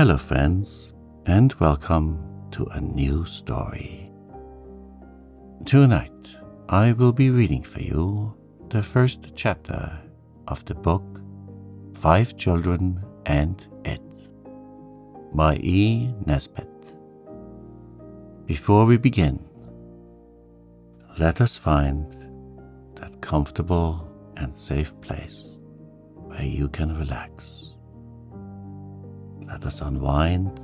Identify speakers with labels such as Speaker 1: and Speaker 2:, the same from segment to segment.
Speaker 1: Hello friends, and welcome to a new story. Tonight I will be reading for you the first chapter of the book 5 Children and It by Nesbit. Before we begin, let us find that comfortable and safe place where you can relax. Let us unwind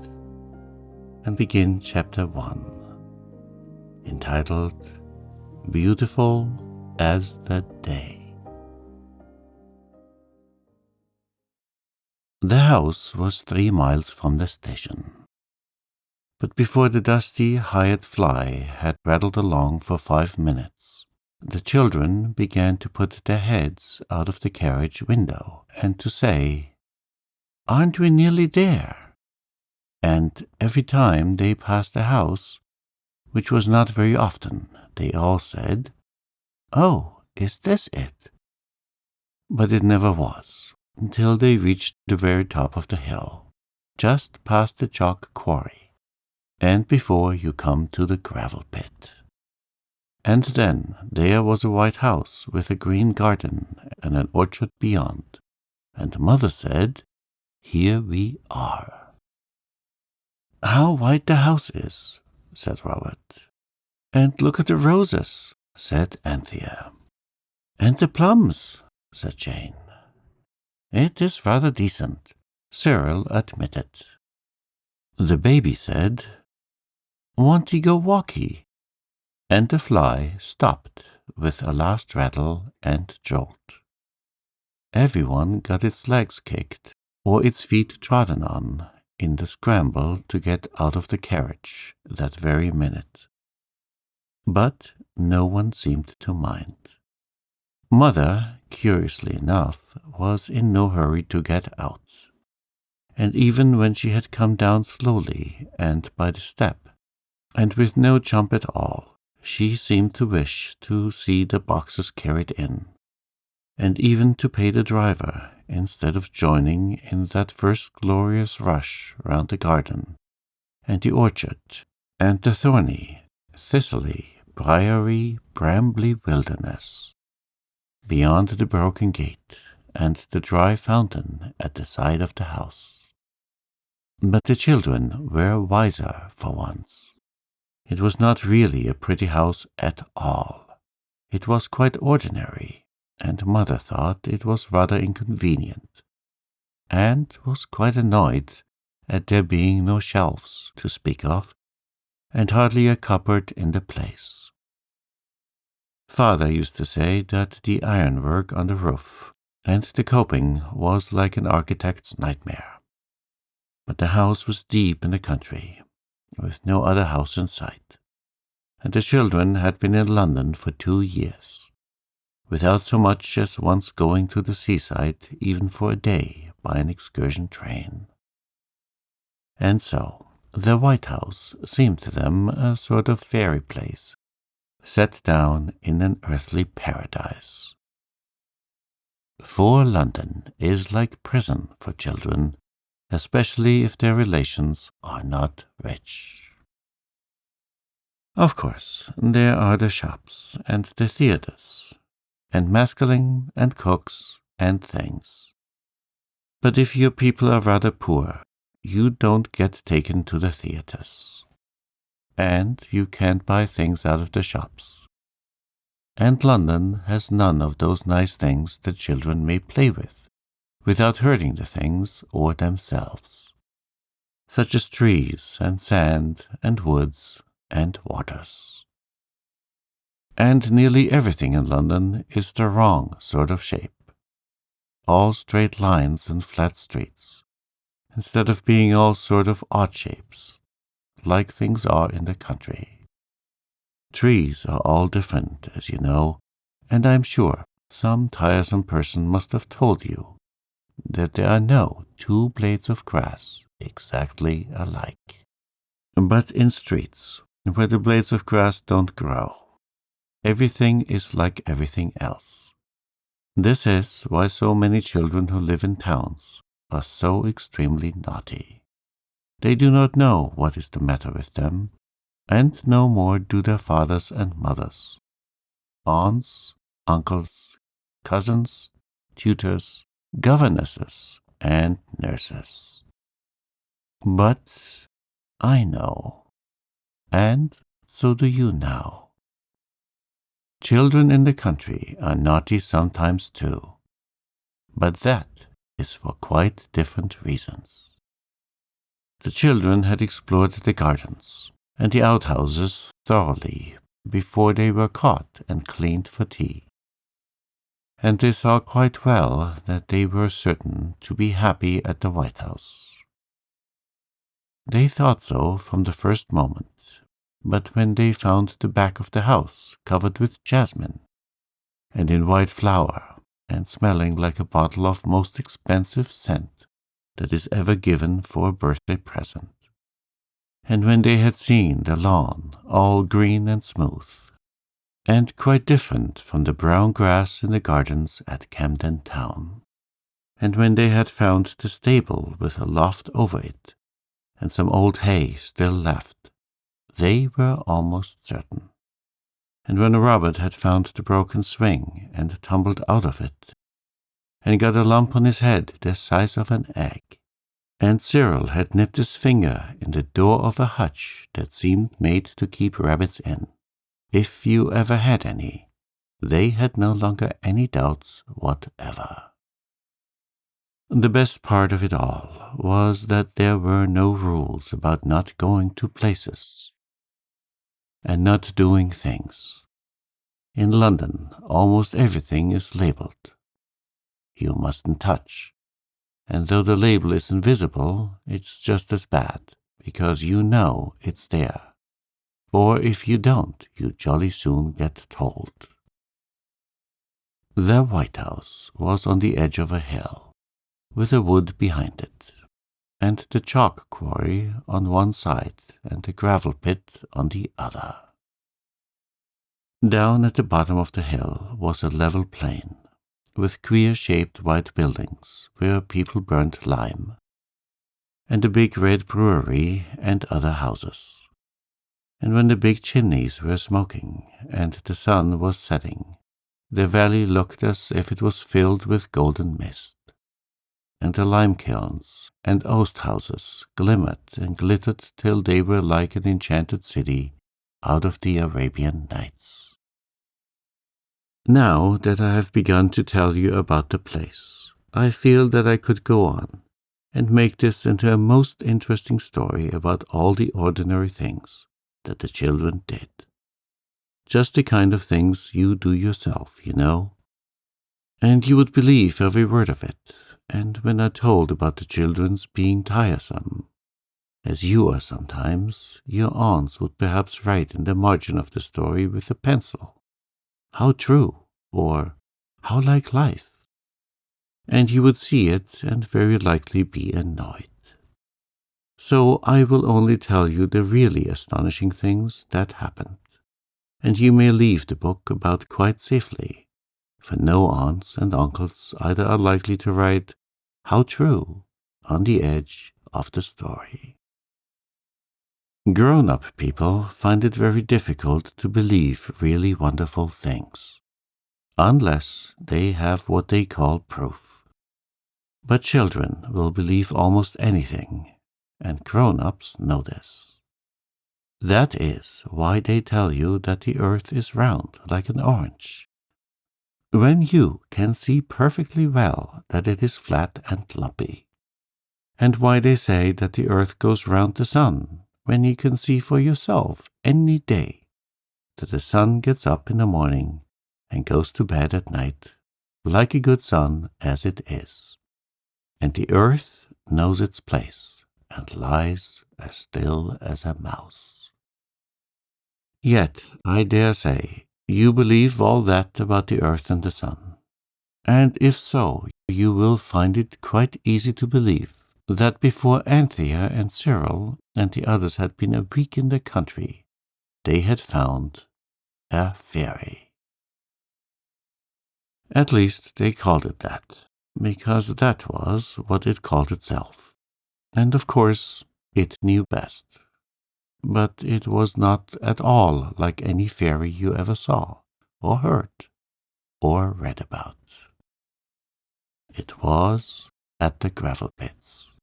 Speaker 1: and begin chapter 1, entitled Beautiful as the Day. The house was 3 miles from the station, but before the dusty hired fly had rattled along for 5 minutes, the children began to put their heads out of the carriage window and to say, "Aren't we nearly there?" And every time they passed the house, which was not very often, they all said, "Oh, is this it?" But it never was, until they reached the very top of the hill, just past the chalk quarry, and before you come to the gravel pit. And then there was a white house with a green garden and an orchard beyond, and Mother said, "Here we are." "How white the house is," said Robert. "And look at the roses," said Anthea. "And the plums," said Jane. "It is rather decent," Cyril admitted. The baby said, "Want to go walkie?" And the fly stopped with a last rattle and jolt. Everyone got its legs kicked or its feet trodden on in the scramble to get out of the carriage that very minute. But no one seemed to mind. Mother, curiously enough, was in no hurry to get out, and even when she had come down slowly and by the step, and with no jump at all, she seemed to wish to see the boxes carried in, and even to pay the driver instead of joining in that first glorious rush round the garden and the orchard and the thorny, thistly, briery, brambly wilderness beyond the broken gate and the dry fountain at the side of the house. But the children were wiser for once. It was not really a pretty house at all. It was quite ordinary, and Mother thought it was rather inconvenient, and was quite annoyed at there being no shelves to speak of, and hardly a cupboard in the place. Father used to say that the ironwork on the roof and the coping was like an architect's nightmare. But the house was deep in the country, with no other house in sight, and the children had been in London for 2 years, without so much as once going to the seaside even for a day by an excursion train. And so the White House seemed to them a sort of fairy place, set down in an earthly paradise. For London is like prison for children, especially if their relations are not rich. Of course, there are the shops and the theatres, and masculine and cooks and things. But if your people are rather poor, you don't get taken to the theatres, and you can't buy things out of the shops. And London has none of those nice things that children may play with, without hurting the things or themselves, such as trees and sand and woods and waters. And nearly everything in London is the wrong sort of shape, all straight lines and flat streets, instead of being all sort of odd shapes, like things are in the country. Trees are all different, as you know, and I'm sure some tiresome person must have told you that there are no 2 blades of grass exactly alike. But in streets, where the blades of grass don't grow, everything is like everything else. This is why so many children who live in towns are so extremely naughty. They do not know what is the matter with them, and no more do their fathers and mothers, aunts, uncles, cousins, tutors, governesses, and nurses. But I know, and so do you now. Children in the country are naughty sometimes too, but that is for quite different reasons. The children had explored the gardens and the outhouses thoroughly before they were caught and cleaned for tea, and they saw quite well that they were certain to be happy at the White House. They thought so from the first moment, but when they found the back of the house covered with jasmine, and in white flower, and smelling like a bottle of most expensive scent that is ever given for a birthday present, and when they had seen the lawn all green and smooth, and quite different from the brown grass in the gardens at Camden Town, and when they had found the stable with a loft over it, and some old hay still left, they were almost certain. And when Robert had found the broken swing and tumbled out of it, and got a lump on his head the size of an egg, and Cyril had nipped his finger in the door of a hutch that seemed made to keep rabbits in, if you ever had any, they had no longer any doubts whatever. The best part of it all was that there were no rules about not going to places and not doing things. In London, almost everything is labeled. You mustn't touch, and though the label is invisible, it's just as bad, because you know it's there. Or if you don't, you jolly soon get told. Their White House was on the edge of a hill, with a wood behind it, and the chalk quarry on one side and the gravel pit on the other. Down at the bottom of the hill was a level plain, with queer-shaped white buildings where people burnt lime, and a big red brewery and other houses. And when the big chimneys were smoking and the sun was setting, the valley looked as if it was filled with golden mist, and the lime kilns and oast houses glimmered and glittered till they were like an enchanted city out of the Arabian Nights. Now that I have begun to tell you about the place, I feel that I could go on and make this into a most interesting story about all the ordinary things that the children did. Just the kind of things you do yourself, you know. And you would believe every word of it, and when I told about the children's being tiresome, as you are sometimes, your aunts would perhaps write in the margin of the story with a pencil, "How true," or "How like life," and you would see it and very likely be annoyed. So I will only tell you the really astonishing things that happened, and you may leave the book about quite safely, for no aunts and uncles either are likely to write "How true" on the edge of the story. Grown-up people find it very difficult to believe really wonderful things, unless they have what they call proof. But children will believe almost anything, and grown-ups know this. That is why they tell you that the earth is round like an orange, when you can see perfectly well that it is flat and lumpy, and why they say that the earth goes round the sun, when you can see for yourself any day that the sun gets up in the morning and goes to bed at night, like a good sun as it is, and the earth knows its place and lies as still as a mouse. Yet, I dare say, you believe all that about the earth and the sun, and if so, you will find it quite easy to believe that before Anthea and Cyril and the others had been a week in the country, they had found a fairy. At least they called it that, because that was what it called itself. And of course, it knew best. But it was not at all like any fairy you ever saw, or heard, or read about. It was at the gravel pits.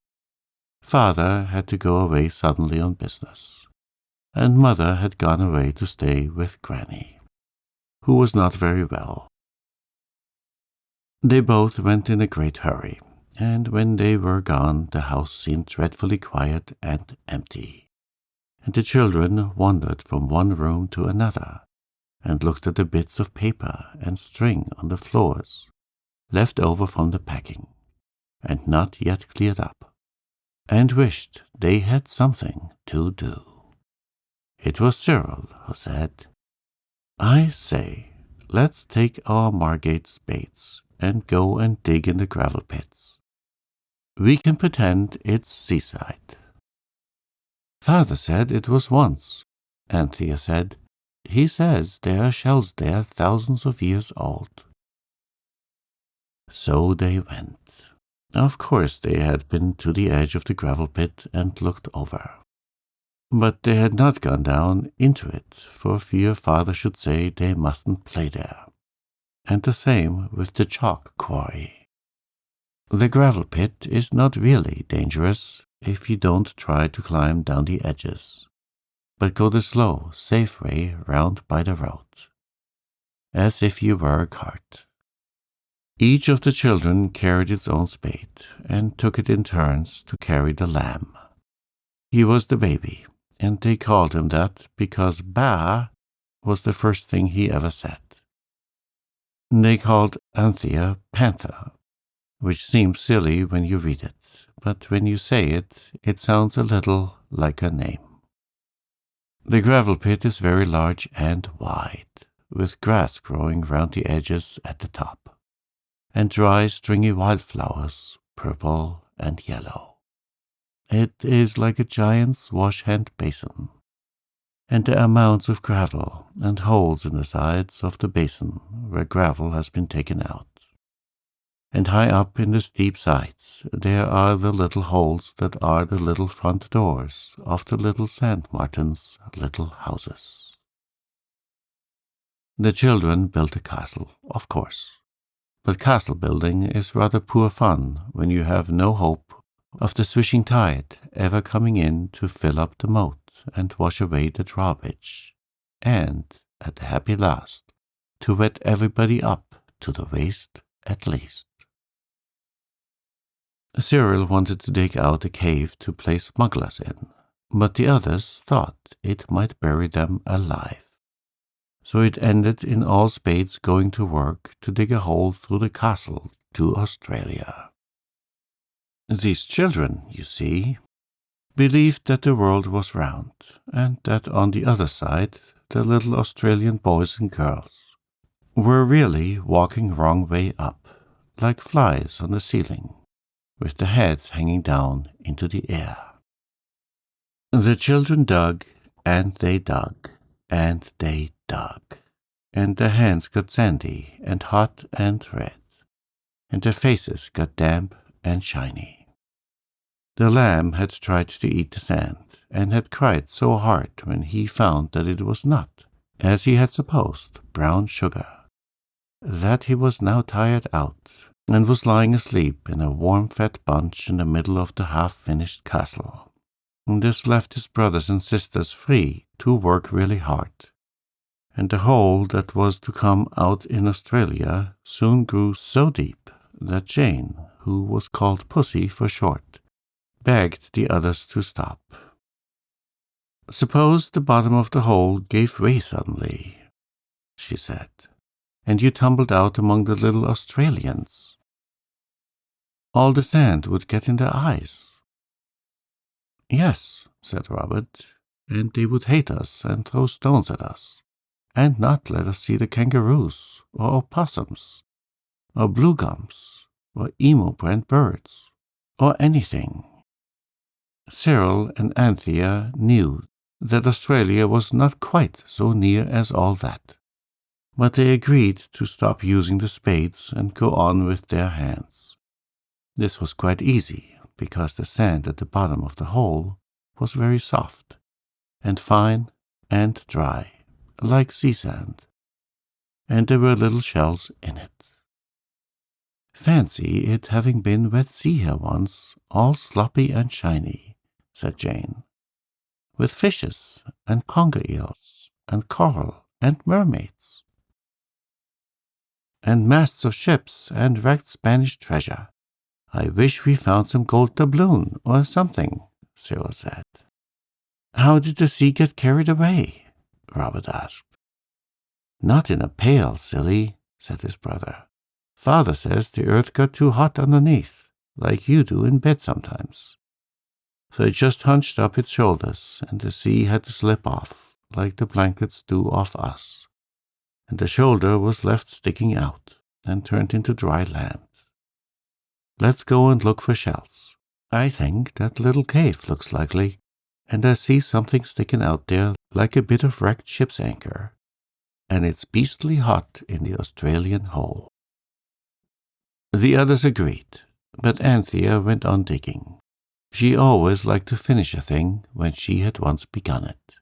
Speaker 1: Father had to go away suddenly on business, and Mother had gone away to stay with Granny, who was not very well. They both went in a great hurry, and when they were gone the house seemed dreadfully quiet and empty, and the children wandered from one room to another, and looked at the bits of paper and string on the floors, left over from the packing, and not yet cleared up, and wished they had something to do. It was Cyril who said, "I say, let's take our Margate spades and go and dig in the gravel pits. We can pretend it's seaside." "Father said it was once," Anthea said. "He says there are shells there thousands of years old." So they went. Of course they had been to the edge of the gravel pit and looked over. But they had not gone down into it, for fear Father should say they mustn't play there. And the same with the chalk quarry. The gravel pit is not really dangerous if you don't try to climb down the edges, but go the slow, safe way round by the road, as if you were a cart. Each of the children carried its own spade and took it in turns to carry the lamb. He was the baby, and they called him that because "ba" was the first thing he ever said. They called Anthea Panther, which seems silly when you read it, but when you say it, it sounds a little like her name. The gravel pit is very large and wide, with grass growing round the edges at the top, and dry, stringy wildflowers, purple and yellow. It is like a giant's wash-hand basin, and there are mounds of gravel and holes in the sides of the basin where gravel has been taken out. And high up in the steep sides there are the little holes that are the little front doors of the little sand martins' little houses. The children built a castle, of course. But castle building is rather poor fun when you have no hope of the swishing tide ever coming in to fill up the moat and wash away the drawbridge, and, at the happy last, to wet everybody up to the waist at least. Cyril wanted to dig out a cave to place smugglers in, but the others thought it might bury them alive. So it ended in all spades going to work to dig a hole through the castle to Australia. These children, you see, believed that the world was round, and that on the other side the little Australian boys and girls were really walking wrong way up, like flies on the ceiling, with their heads hanging down into the air. The children dug, and they dug, and they dug, and their hands got sandy and hot and red, and their faces got damp and shiny. The lamb had tried to eat the sand, and had cried so hard when he found that it was not, as he had supposed, brown sugar, that he was now tired out, and was lying asleep in a warm fat bunch in the middle of the half-finished castle. This left his brothers and sisters free to work really hard, and the hole that was to come out in Australia soon grew so deep that Jane, who was called Pussy for short, begged the others to stop. "Suppose the bottom of the hole gave way suddenly," she said, "and you tumbled out among the little Australians. All the sand would get in their eyes." "Yes," said Robert, "and they would hate us and throw stones at us, and not let us see the kangaroos, or opossums, or blue gums, or emu-brand birds, or anything." Cyril and Anthea knew that Australia was not quite so near as all that, but they agreed to stop using the spades and go on with their hands. This was quite easy, because the sand at the bottom of the hole was very soft, and fine and dry, like sea sand, and there were little shells in it. "Fancy it having been wet sea here once, all sloppy and shiny," said Jane, "with fishes and conger eels and coral and mermaids, and masts of ships and wrecked Spanish treasure. I wish we found some gold doubloon or something," Cyril said. "How did the sea get carried away?" Robert asked. "Not in a pail, silly," said his brother. "Father says the earth got too hot underneath, like you do in bed sometimes. So it just hunched up its shoulders, and the sea had to slip off, like the blankets do off us. And the shoulder was left sticking out and turned into dry land. Let's go and look for shells. I think that little cave looks likely, and I see something sticking out there like a bit of wrecked ship's anchor, and it's beastly hot in the Australian hole." The others agreed, but Anthea went on digging. She always liked to finish a thing when she had once begun it.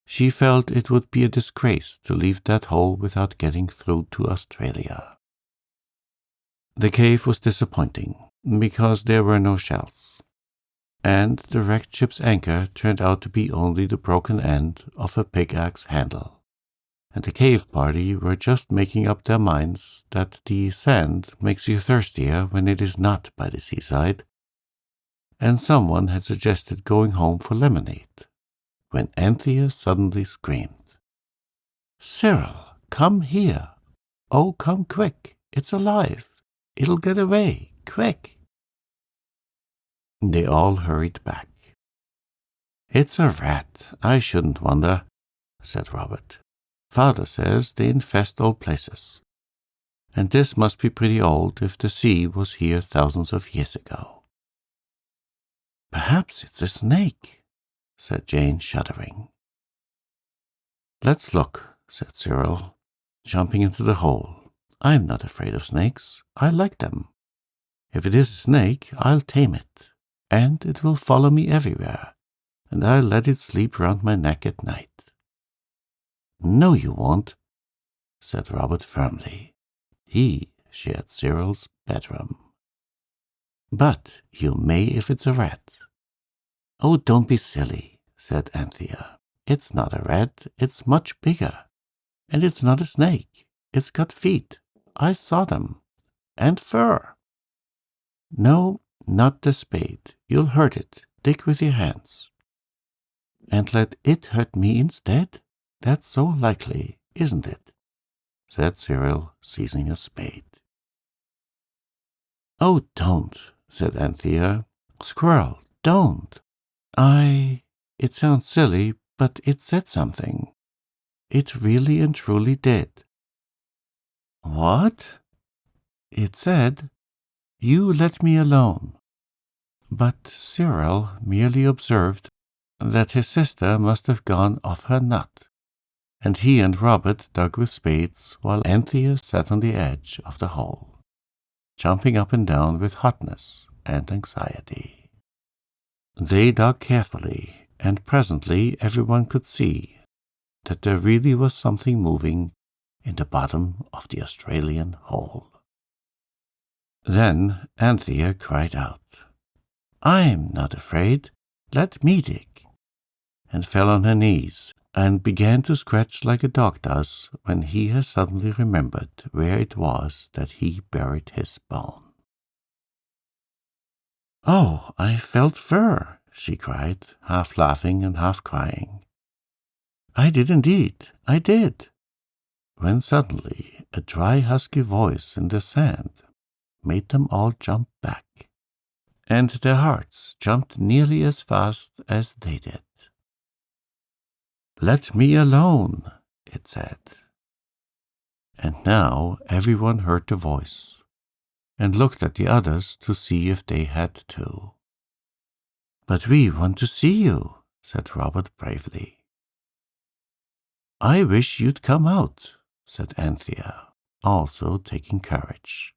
Speaker 1: She felt it would be a disgrace to leave that hole without getting through to Australia. The cave was disappointing, because there were no shells, and the wrecked ship's anchor turned out to be only the broken end of a pickaxe handle, and the cave party were just making up their minds that the sand makes you thirstier when it is not by the seaside, and someone had suggested going home for lemonade, when Anthea suddenly screamed, "Cyril, come here! Oh, come quick! It's alive! It'll get away! Quick!" They all hurried back. "It's a rat, I shouldn't wonder," said Robert. "Father says they infest old places, and this must be pretty old if the sea was here thousands of years ago." "Perhaps it's a snake," said Jane, shuddering. "Let's look," said Cyril, jumping into the hole. "I'm not afraid of snakes. I like them. If it is a snake, I'll tame it, and it will follow me everywhere, and I'll let it sleep round my neck at night." "No, you won't," said Robert firmly. He shared Cyril's bedroom. "But you may if it's a rat." "Oh, don't be silly," said Anthea. "It's not a rat, it's much bigger. And it's not a snake. It's got feet. I saw them. And fur." "No, not the spade. You'll hurt it. Dig with your hands." "And let it hurt me instead? That's so likely, isn't it?" said Cyril, seizing a spade. "Oh, don't," said Anthea. "Squirrel, don't. It sounds silly, but it said something. It really and truly did." "What?" "It said, 'You let me alone.'" But Cyril merely observed that his sister must have gone off her nut, and he and Robert dug with spades while Anthea sat on the edge of the hole, jumping up and down with hotness and anxiety. They dug carefully, and presently everyone could see that there really was something moving in the bottom of the Australian hole. Then Anthea cried out, "I'm not afraid. Let me dig," and fell on her knees and began to scratch like a dog does when he has suddenly remembered where it was that he buried his bone. "Oh, I felt fur," she cried, half laughing and half crying. "I did indeed, I did," when suddenly a dry husky voice in the sand made them all jump back, and their hearts jumped nearly as fast as they did. "Let me alone," it said. And now everyone heard the voice, and looked at the others to see if they had too. "But we want to see you," said Robert bravely. "I wish you'd come out," said Anthea, also taking courage.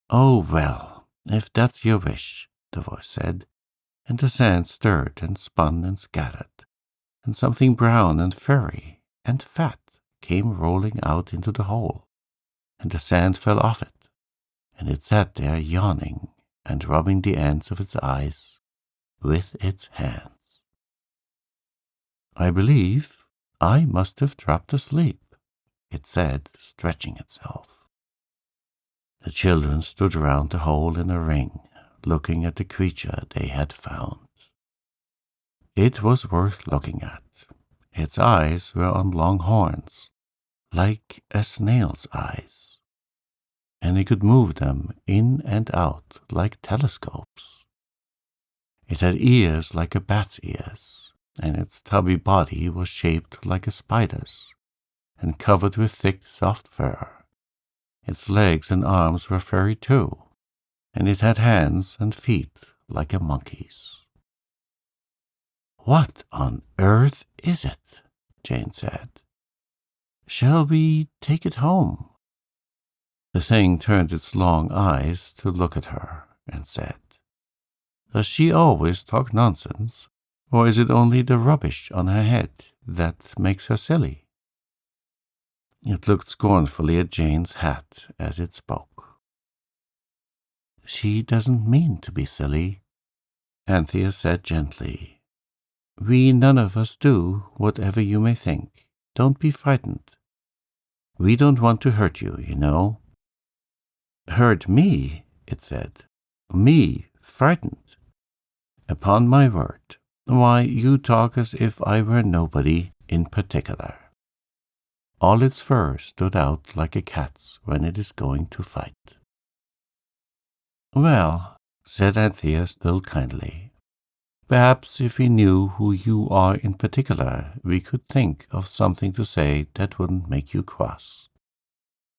Speaker 1: "Oh, well, if that's your wish," the voice said, and the sand stirred and spun and scattered, and something brown and furry and fat came rolling out into the hole, and the sand fell off it, and it sat there yawning and rubbing the ends of its eyes with its hands. "I believe I must have dropped asleep," it said, stretching itself. The children stood round the hole in a ring, looking at the creature they had found. It was worth looking at. Its eyes were on long horns, like a snail's eyes, and it could move them in and out like telescopes. It had ears like a bat's ears, and its tubby body was shaped like a spider's, and covered with thick, soft fur. Its legs and arms were furry too, and it had hands and feet like a monkey's. "What on earth is it?" Jane said. "Shall we take it home?" The thing turned its long eyes to look at her and said, "Does she always talk nonsense, or is it only the rubbish on her head that makes her silly?" It looked scornfully at Jane's hat as it spoke. "She doesn't mean to be silly," Anthea said gently. "We none of us do, whatever you may think. Don't be frightened. We don't want to hurt you, you know." "Hurt me," it said. "Me frightened? Upon my word. Why, you talk as if I were nobody in particular. All its fur stood out like a cat's when it is going to fight." "Well," said Anthea still kindly, "perhaps if we knew who you are in particular, we could think of something to say that wouldn't make you cross.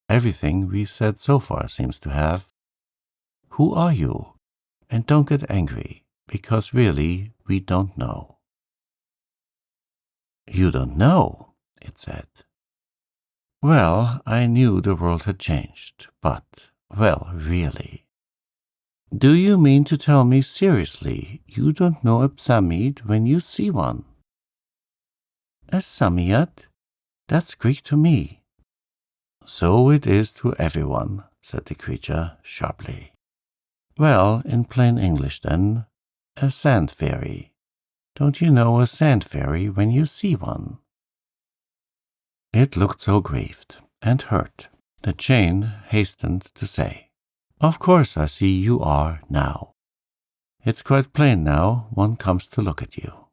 Speaker 1: Everything we've said so far seems to have. Who are you? And don't get angry, because really we don't know." "You don't know," it said. "Well, I knew the world had changed, but, well, really. Do you mean to tell me seriously you don't know a psamid when you see one?" "A Samiyat? That's Greek to me." "So it is to everyone," said the creature sharply. "Well, in plain English, then, a sand fairy. Don't you know a sand fairy when you see one?" It looked so grieved and hurt that Jane hastened to say, "Of course I see you are now. It's quite plain now one comes to look at you."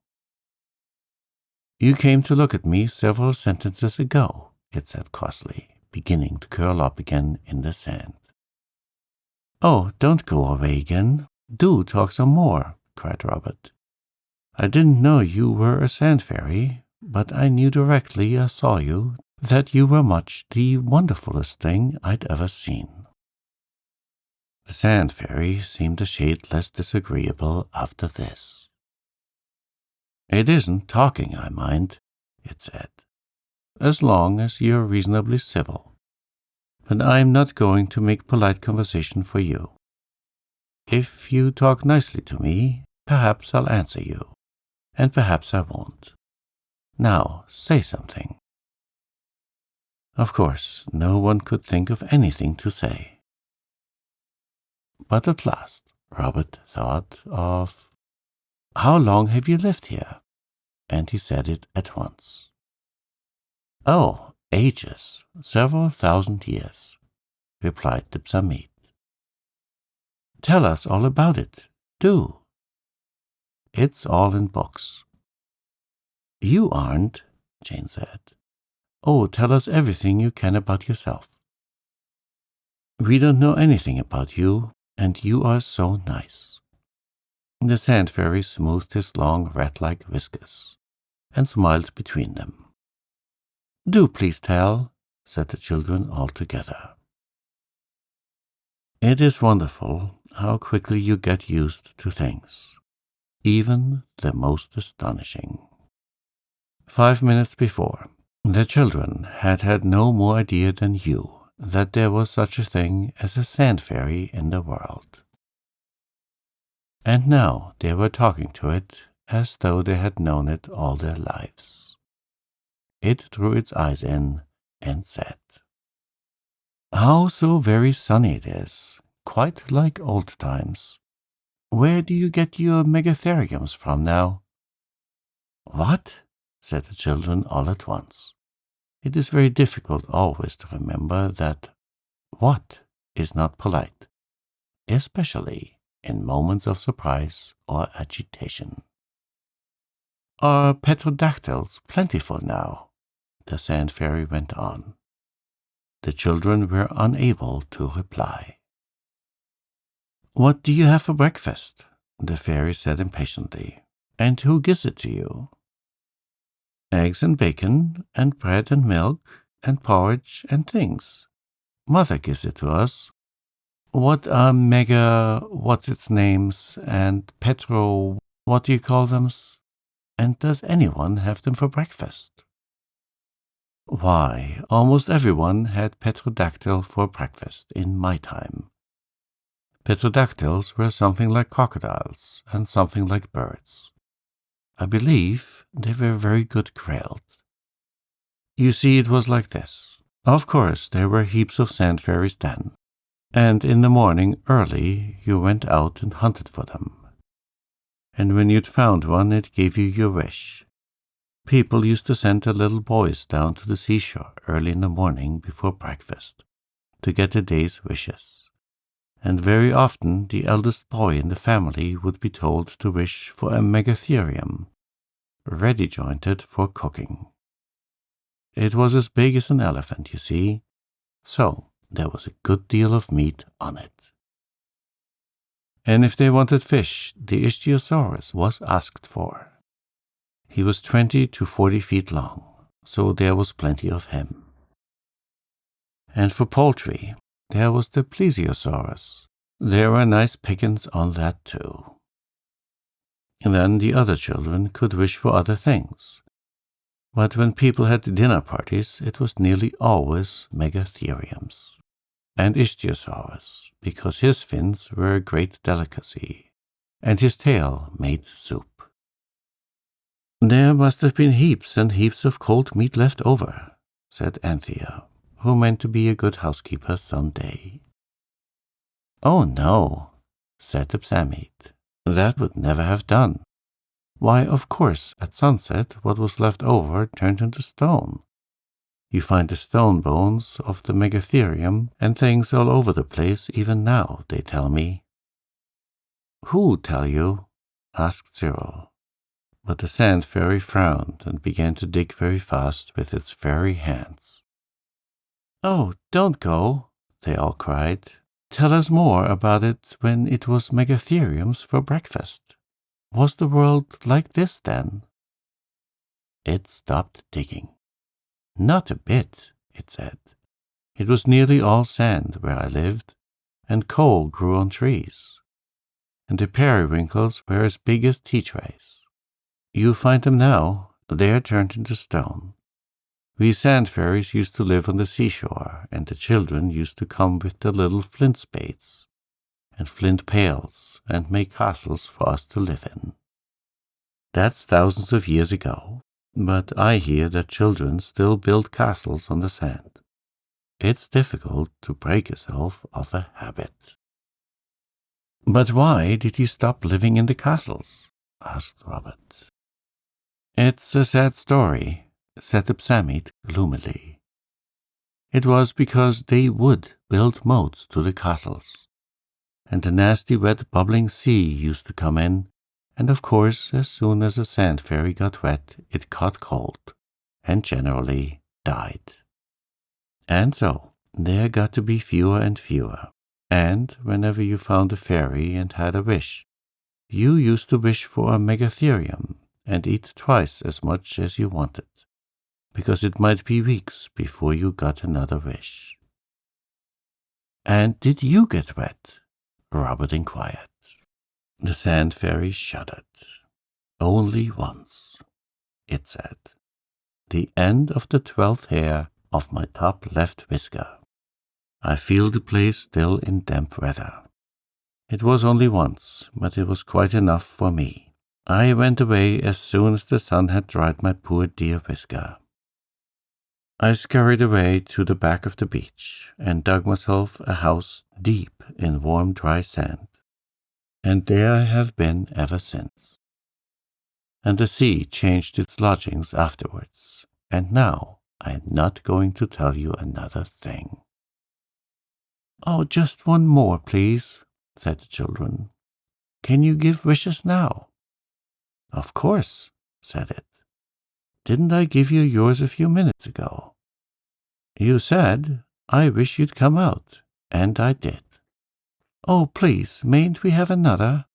Speaker 1: "You came to look at me several sentences ago," it said crossly, beginning to curl up again in the sand. "Oh, don't go away again. Do talk some more," cried Robert. "I didn't know you were a sand fairy, but I knew directly I saw you that you were much the wonderfulest thing I'd ever seen." The sand fairy seemed a shade less disagreeable after this. "It isn't talking I mind," it said, "as long as you're reasonably civil. But I'm not going to make polite conversation for you. If you talk nicely to me, perhaps I'll answer you, and perhaps I won't. Now, say something." Of course, no one could think of anything to say. But at last, Robert thought of, "How long have you lived here?" And he said it at once. "Oh, ages, several thousand years," replied the psamid. "Tell us all about it, do." "It's all in books." "You aren't," Jane said. "Oh, tell us everything you can about yourself." "We don't know anything about you, and you are so nice." The sand fairy smoothed his long rat-like whiskers and smiled between them. "Do please tell," said the children all together. It is wonderful how quickly you get used to things, even the most astonishing. 5 minutes before, the children had had no more idea than you that there was such a thing as a sand fairy in the world. and now they were talking to it as though they had known it all their lives. It drew its eyes in and said, "How so very sunny it is, quite like old times. Where do you get your megatheriums from now?" "What?" said the children all at once. It is very difficult always to remember that "what" is not polite, especially in moments of surprise or agitation. "Are petrodactyls plentiful now?" the Sand Fairy went on. The children were unable to reply. "What do you have for breakfast?" the fairy said impatiently. "And who gives it to you?" "Eggs and bacon, and bread and milk, and porridge and things. Mother gives it to us. What are what's-its-names, and petro, what do you call them? And does anyone have them for breakfast?" "Why, almost everyone had petrodactyl for breakfast in my time. Petrodactyls were something like crocodiles and something like birds. I believe they were very good grilled. You see, it was like this. Of course, there were heaps of sand fairies then, and in the morning early you went out and hunted for them. And when you'd found one, it gave you your wish. People used to send their little boys down to the seashore early in the morning before breakfast to get the day's wishes. And very often the eldest boy in the family would be told to wish for a megatherium, ready jointed for cooking. It was as big as an elephant, you see, so there was a good deal of meat on it. And if they wanted fish, the Ichthyosaurus was asked for. He was 20 to 40 feet long, so there was plenty of him. And for poultry, there was the Plesiosaurus. There were nice pickings on that too. And then the other children could wish for other things. But when people had dinner parties, it was nearly always megatheriums. And Ichthyosaurus, because his fins were a great delicacy, and his tail made soup. "There must have been heaps and heaps of cold meat left over," said Anthea, who meant to be a good housekeeper some day. "Oh, no," said the Psammead. "That would never have done. Why, of course, at sunset what was left over turned into stone. You find the stone bones of the megatherium and things all over the place even now, they tell me." "Who tell you?" asked Cyril. But the Sand Fairy frowned and began to dig very fast with its fairy hands. "Oh, don't go," they all cried. "Tell us more about it when it was megatheriums for breakfast. Was the world like this then?" It stopped digging. "Not a bit," it said. "It was nearly all sand where I lived, and coal grew on trees. And the periwinkles were as big as tea trays. You find them now, they are turned into stone. We sand fairies used to live on the seashore, and the children used to come with their little flint spades and flint pails and make castles for us to live in. That's thousands of years ago, but I hear that children still build castles on the sand. It's difficult to break yourself of a habit." "But why did you stop living in the castles?" asked Robert. "It's a sad story," said the Psammead gloomily. "It was because they would build moats to the castles, and the nasty wet bubbling sea used to come in, and of course as soon as a sand fairy got wet it caught cold, and generally died. And so there got to be fewer and fewer, and whenever you found a fairy and had a wish, you used to wish for a megatherium and eat twice as much as you wanted, because it might be weeks before you got another wish." "And did you get wet?" Robert inquired. The Sand Fairy shuddered. "Only once," it said. "The end of the 12th hair of my top left whisker. I feel the place still in damp weather. It was only once, but it was quite enough for me. I went away as soon as the sun had dried my poor dear whisker. I scurried away to the back of the beach and dug myself a house deep in warm, dry sand. And there I have been ever since. And the sea changed its lodgings afterwards, and now I am not going to tell you another thing. Oh, just one more, please, said the children. Can you give wishes now? Of course, said it. Didn't I give you yours a few minutes ago? You said, I wish you'd come out, and I did. Oh, please, mayn't we have another?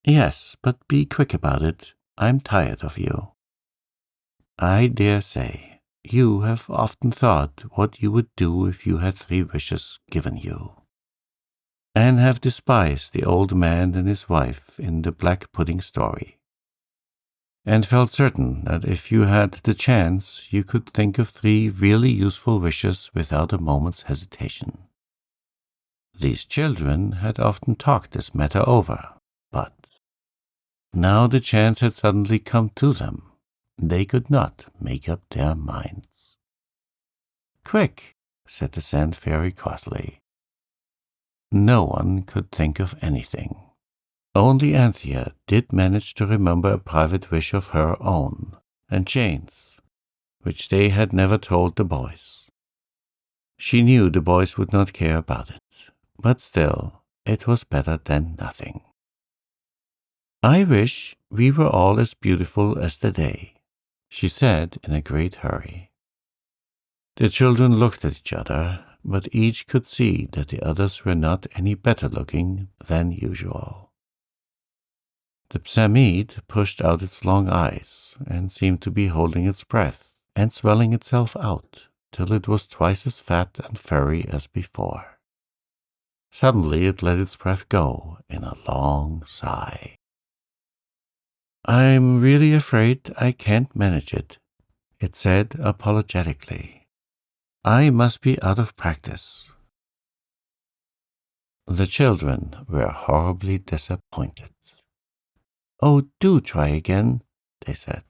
Speaker 1: Yes, but be quick about it. I'm tired of you. I dare say you have often thought what you would do if you had 3 wishes given you, and have despised the old man and his wife in the black pudding story, and felt certain that if you had the chance you could think of 3 really useful wishes without a moment's hesitation. These children had often talked this matter over, but now the chance had suddenly come to them. They could not make up their minds. Quick, said the Sand Fairy crossly. No one could think of anything. Only Anthea did manage to remember a private wish of her own, and Jane's, which they had never told the boys. She knew the boys would not care about it, but still it was better than nothing. I wish we were all as beautiful as the day, she said in a great hurry. The children looked at each other, but each could see that the others were not any better looking than usual. The psammead pushed out its long eyes and seemed to be holding its breath and swelling itself out till it was twice as fat and furry as before. Suddenly it let its breath go in a long sigh. I'm really afraid I can't manage it, it said apologetically. I must be out of practice. The children were horribly disappointed. Oh, do try again, they said.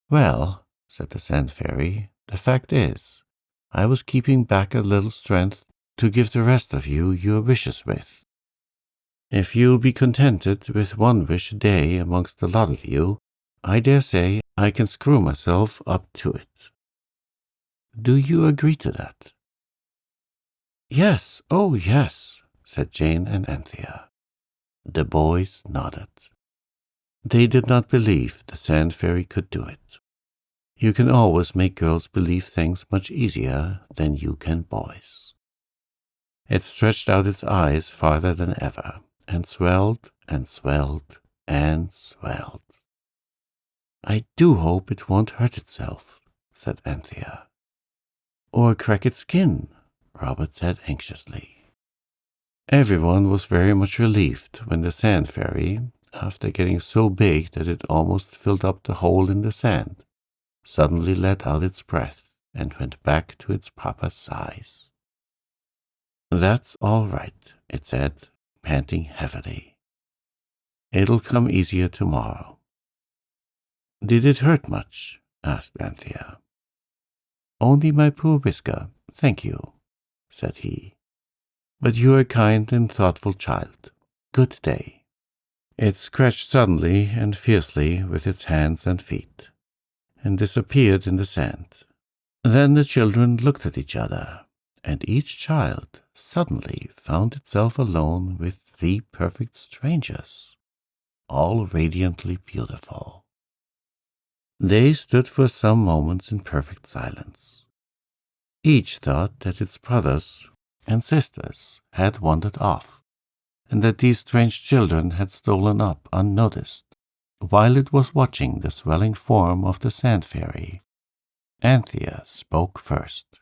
Speaker 1: Well, said the Sand Fairy, the fact is, I was keeping back a little strength to give the rest of you your wishes with. If you'll be contented with 1 wish a day amongst a lot of you, I dare say I can screw myself up to it. Do you agree to that? Yes, oh yes, said Jane and Anthea. The boys nodded. They did not believe the Sand Fairy could do it. You can always make girls believe things much easier than you can boys. It stretched out its eyes farther than ever, and swelled and swelled and swelled. I do hope it won't hurt itself, said Anthea. Or crack its skin, Robert said anxiously. Everyone was very much relieved when the Sand Fairy, after getting so big that it almost filled up the hole in the sand, suddenly let out its breath and went back to its proper size. That's all right, it said, panting heavily. It'll come easier tomorrow. Did it hurt much? Asked Anthea. Only my poor whisker, thank you, said he. But you're a kind and thoughtful child. Good day. It scratched suddenly and fiercely with its hands and feet, and disappeared in the sand. Then the children looked at each other, and each child suddenly found itself alone with 3 perfect strangers, all radiantly beautiful. They stood for some moments in perfect silence. Each thought that its brothers and sisters had wandered off, and that these strange children had stolen up unnoticed, while it was watching the swelling form of the Sand Fairy. Anthea spoke first.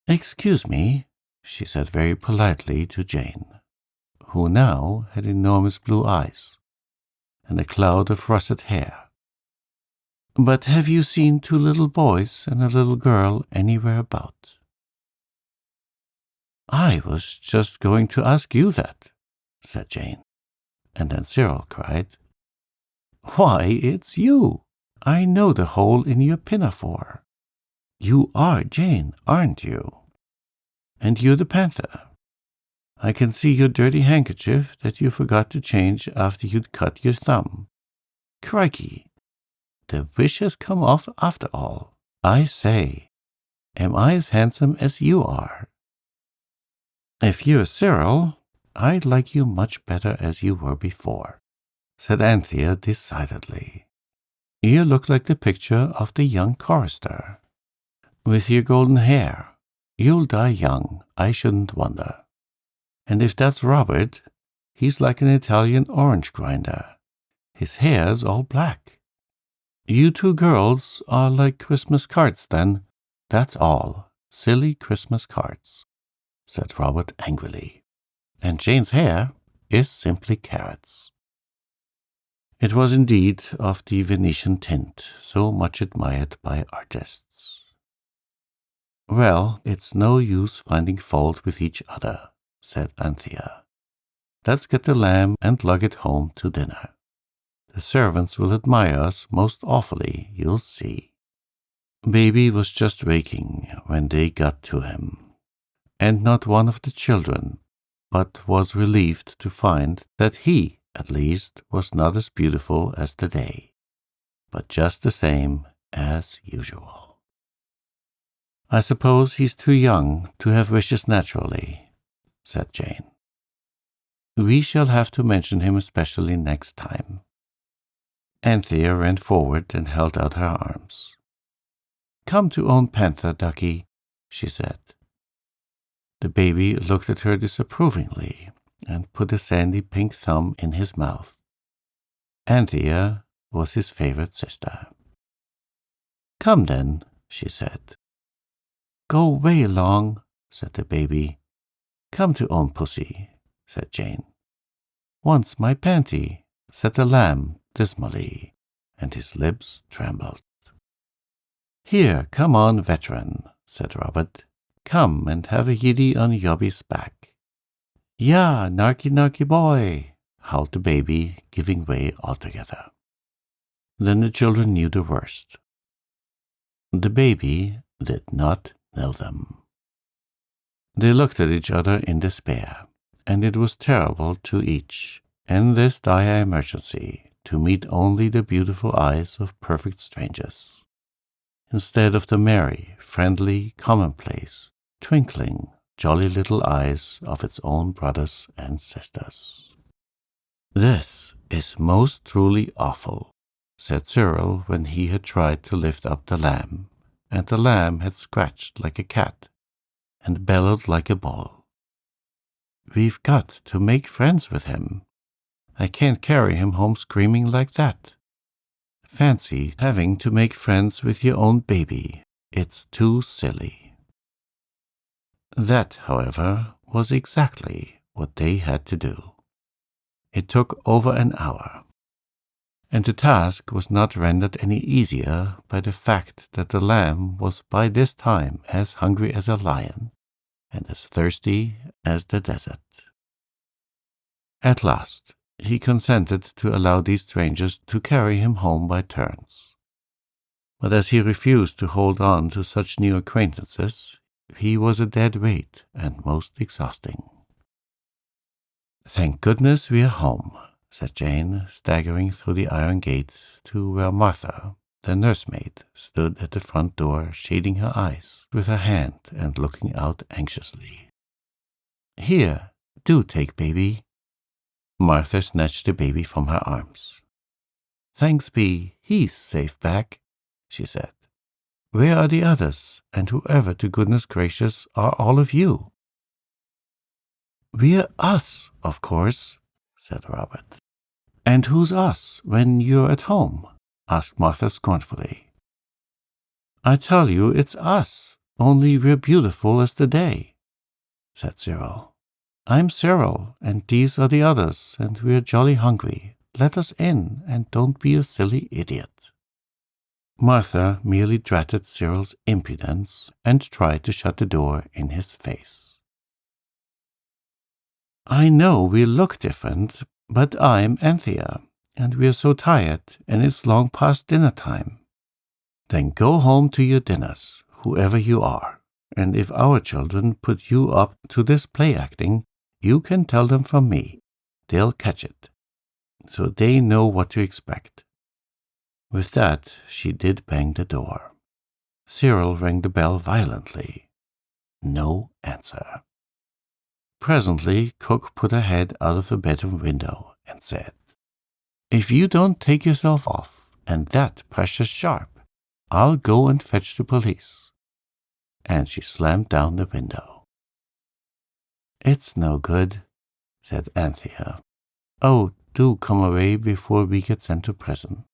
Speaker 1: Excuse me, she said very politely to Jane, who now had enormous blue eyes and a cloud of russet hair. But have you seen 2 little boys and a little girl anywhere about? I was just going to ask you that, said Jane. And then Cyril cried, Why, it's you! I know the hole in your pinafore. You are Jane, aren't you? And you're the panther. I can see your dirty handkerchief that you forgot to change after you'd cut your thumb. Crikey! The wish has come off after all. I say, am I as handsome as you are? If you're Cyril, I'd like you much better as you were before, said Anthea decidedly. You look like the picture of the young chorister. With your golden hair, you'll die young, I shouldn't wonder. And if that's Robert, he's like an Italian orange grinder. His hair's all black. You two girls are like Christmas cards, then. That's all. Silly Christmas cards, said Robert angrily. And Jane's hair is simply carrots. It was indeed of the Venetian tint, so much admired by artists. Well, it's no use finding fault with each other, said Anthea. Let's get the lamb and lug it home to dinner. The servants will admire us most awfully, you'll see. Baby was just waking when they got to him, and not one of the children but was relieved to find that he, at least, was not as beautiful as the day, but just the same as usual. I suppose he's too young to have wishes naturally, said Jane. We shall have to mention him especially next time. Anthea ran forward and held out her arms. Come to own Panther, ducky, she said. The baby looked at her disapprovingly and put a sandy pink thumb in his mouth. Anthea was his favorite sister. Come then, she said. Go way along, said the baby. Come to own pussy, said Jane. Once my panty, said the lamb dismally, and his lips trembled. Here, come on, veteran, said Robert. Come and have a yiddy on Yobby's back. Ya, narky narky boy, howled the baby, giving way altogether. Then the children knew the worst. The baby did not know them. They looked at each other in despair, and it was terrible to each, in this dire emergency, to meet only the beautiful eyes of perfect strangers, instead of the merry, friendly, commonplace, twinkling, jolly little eyes of its own brothers and sisters. This is most truly awful, said Cyril when he had tried to lift up the lamb, and the lamb had scratched like a cat and bellowed like a bull. We've got to make friends with him. I can't carry him home screaming like that. Fancy having to make friends with your own baby. It's too silly. That, however, was exactly what they had to do. It took over an hour, and the task was not rendered any easier by the fact that the lamb was by this time as hungry as a lion and as thirsty as the desert. At last, he consented to allow these strangers to carry him home by turns. But as he refused to hold on to such new acquaintances, he was a dead weight and most exhausting. Thank goodness we are home, said Jane, staggering through the iron gate to where Martha, the nursemaid, stood at the front door, shading her eyes with her hand and looking out anxiously. Here, do take baby. Martha snatched the baby from her arms. Thanks be, he's safe back, she said. Where are the others, and whoever to goodness gracious are all of you? We're us, of course, said Robert. And who's us when you're at home? Asked Martha scornfully. I tell you it's us, only we're beautiful as the day, said Cyril. I'm Cyril, and these are the others, and we're jolly hungry. Let us in, and don't be a silly idiot. Martha merely dratted Cyril's impudence and tried to shut the door in his face. I know we look different, but I'm Anthea, and we're so tired, and it's long past dinner time. Then go home to your dinners, whoever you are, and if our children put you up to this play acting, you can tell them from me. They'll catch it, so they know what to expect." With that, she did bang the door. Cyril rang the bell violently. No answer. Presently, Cook put her head out of the bedroom window and said, "If you don't take yourself off, and that precious sharp, I'll go and fetch the police." And she slammed down the window. "It's no good," said Anthea. "Oh, do come away before we get sent to prison."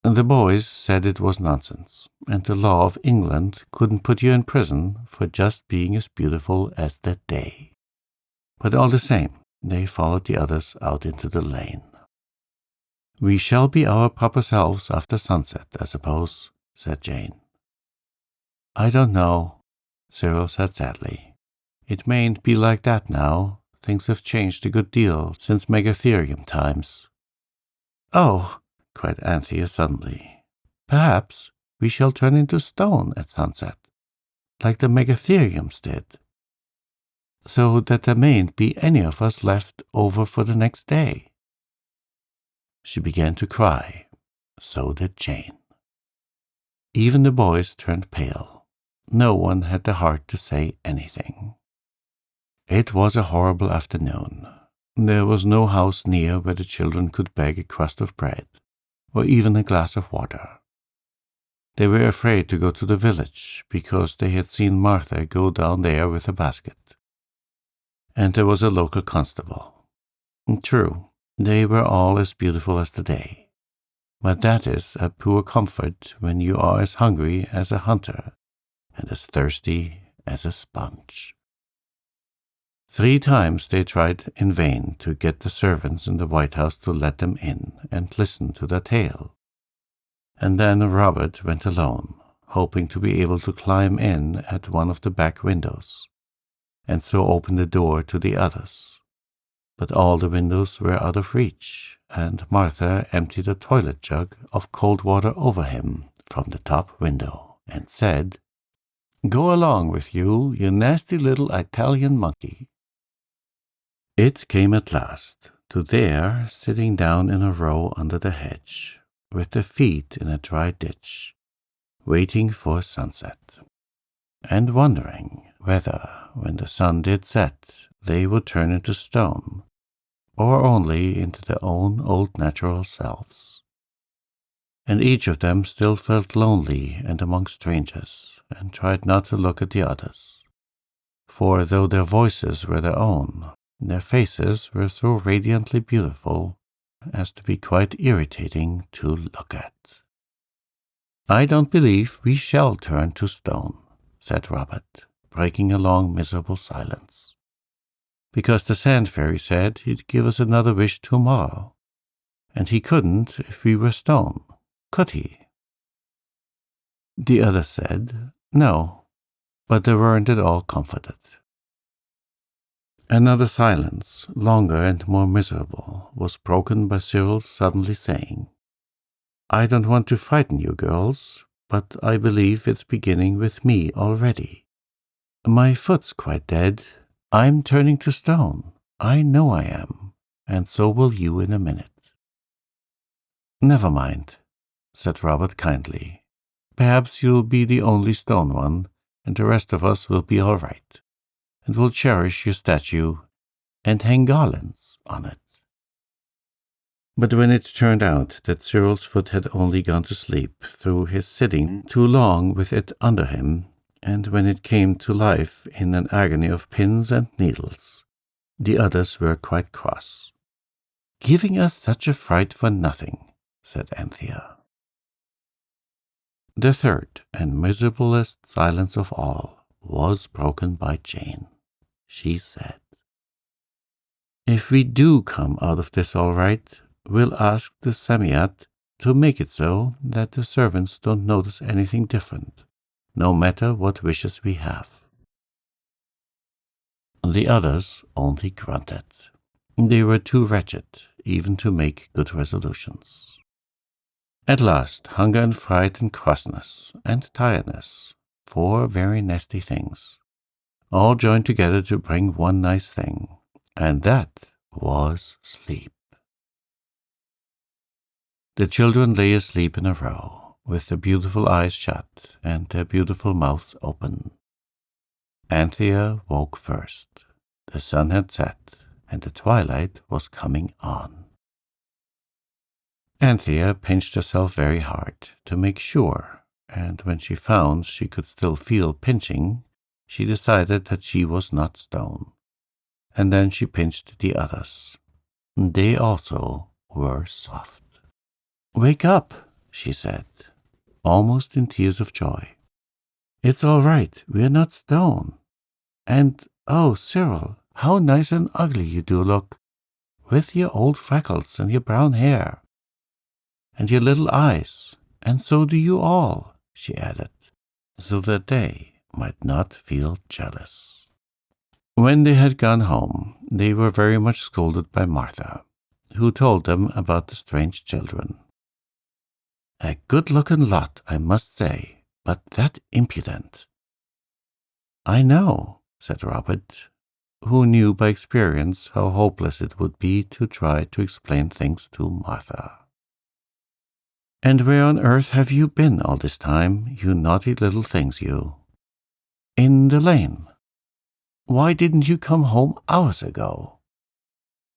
Speaker 1: The boys said it was nonsense, and the law of England couldn't put you in prison for just being as beautiful as that day. But all the same, they followed the others out into the lane. "We shall be our proper selves after sunset, I suppose," said Jane. "I don't know," Cyril said sadly. "It mayn't be like that now. Things have changed a good deal since Megatherium times." "Oh," cried Anthea suddenly, "perhaps we shall turn into stone at sunset, like the Megatheriums did, so that there mayn't be any of us left over for the next day." She began to cry. So did Jane. Even the boys turned pale. No one had the heart to say anything. It was a horrible afternoon. There was no house near where the children could beg a crust of bread, or even a glass of water. They were afraid to go to the village, because they had seen Martha go down there with a basket. And there was a local constable. True, they were all as beautiful as the day, but that is a poor comfort when you are as hungry as a hunter and as thirsty as a sponge. 3 times they tried in vain to get the servants in the White House to let them in and listen to their tale. And then Robert went alone, hoping to be able to climb in at one of the back windows, and so open the door to the others. But all the windows were out of reach, and Martha emptied a toilet jug of cold water over him from the top window, and said, "Go along with you, you nasty little Italian monkey." It came at last to there, sitting down in a row under the hedge, with their feet in a dry ditch, waiting for sunset, and wondering whether, when the sun did set, they would turn into stone, or only into their own old natural selves. And each of them still felt lonely and among strangers, and tried not to look at the others. For though their voices were their own, their faces were so radiantly beautiful as to be quite irritating to look at. "I don't believe we shall turn to stone," said Robert, breaking a long miserable silence, "because the Sand Fairy said he'd give us another wish tomorrow, and he couldn't if we were stone, could he?" The others said, "No," but they weren't at all comforted. Another silence, longer and more miserable, was broken by Cyril's suddenly saying, "I don't want to frighten you girls, but I believe it's beginning with me already. My foot's quite dead. I'm turning to stone. I know I am, and so will you in a minute." "Never mind," said Robert kindly. "Perhaps you'll be the only stone one, and the rest of us will be all right, and we'll cherish your statue and hang garlands on it." But when it turned out that Cyril's foot had only gone to sleep through his sitting too long with it under him, and when it came to life in an agony of pins and needles, the others were quite cross. "Giving us such a fright for nothing," said Anthea. The third and miserablest silence of all was broken by Jane. She said, "If we do come out of this all right, we'll ask the Samiat to make it so that the servants don't notice anything different, no matter what wishes we have." The others only grunted. They were too wretched even to make good resolutions. At last, hunger and fright and crossness and tiredness, 4 very nasty things, all joined together to bring one nice thing, and that was sleep. The children lay asleep in a row, with their beautiful eyes shut and their beautiful mouths open. Anthea woke first. The sun had set, and the twilight was coming on. Anthea pinched herself very hard to make sure, and when she found she could still feel pinching, she decided that she was not stone. And then she pinched the others. They also were soft. "Wake up," she said, almost in tears of joy. "It's all right, we're not stone. And, oh, Cyril, how nice and ugly you do look, with your old freckles and your brown hair, and your little eyes, and so do you all," she added, so that they might not feel jealous. When they had gone home, they were very much scolded by Martha, who told them about the strange children. "A good-looking lot, I must say, but that impudent." "I know," said Robert, who knew by experience how hopeless it would be to try to explain things to Martha. "And where on earth have you been all this time, you naughty little things, you?" "In the lane." "Why didn't you come home hours ago?"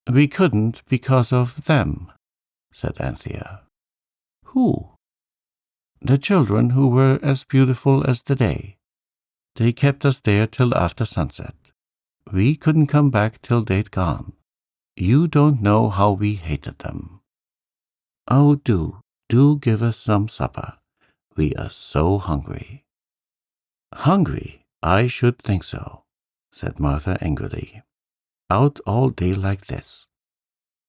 Speaker 1: "We couldn't because of them," said Anthea. "Who?" "The children who were as beautiful as the day. They kept us there till after sunset. We couldn't come back till they'd gone. You don't know how we hated them. Oh, do give us some supper. We are so hungry." "Hungry? I should think so," said Martha angrily. "Out all day like this.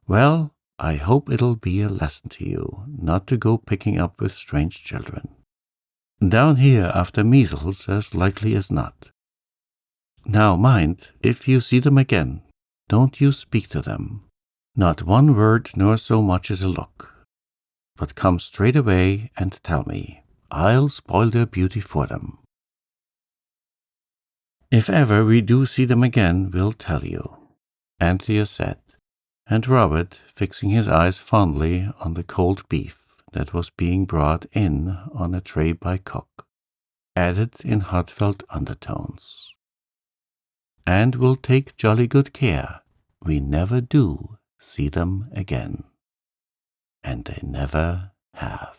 Speaker 1: Well, I hope it'll be a lesson to you not to go picking up with strange children. Down here after measles as likely as not. Now mind, if you see them again, don't you speak to them. Not one word nor so much as a look. But come straight away and tell me. I'll spoil their beauty for them. If ever we do see them again, we'll tell you," Anthea said, and Robert, fixing his eyes fondly on the cold beef that was being brought in on a tray by cook, added in heartfelt undertones, "And we'll take jolly good care we never do see them again." And they never have.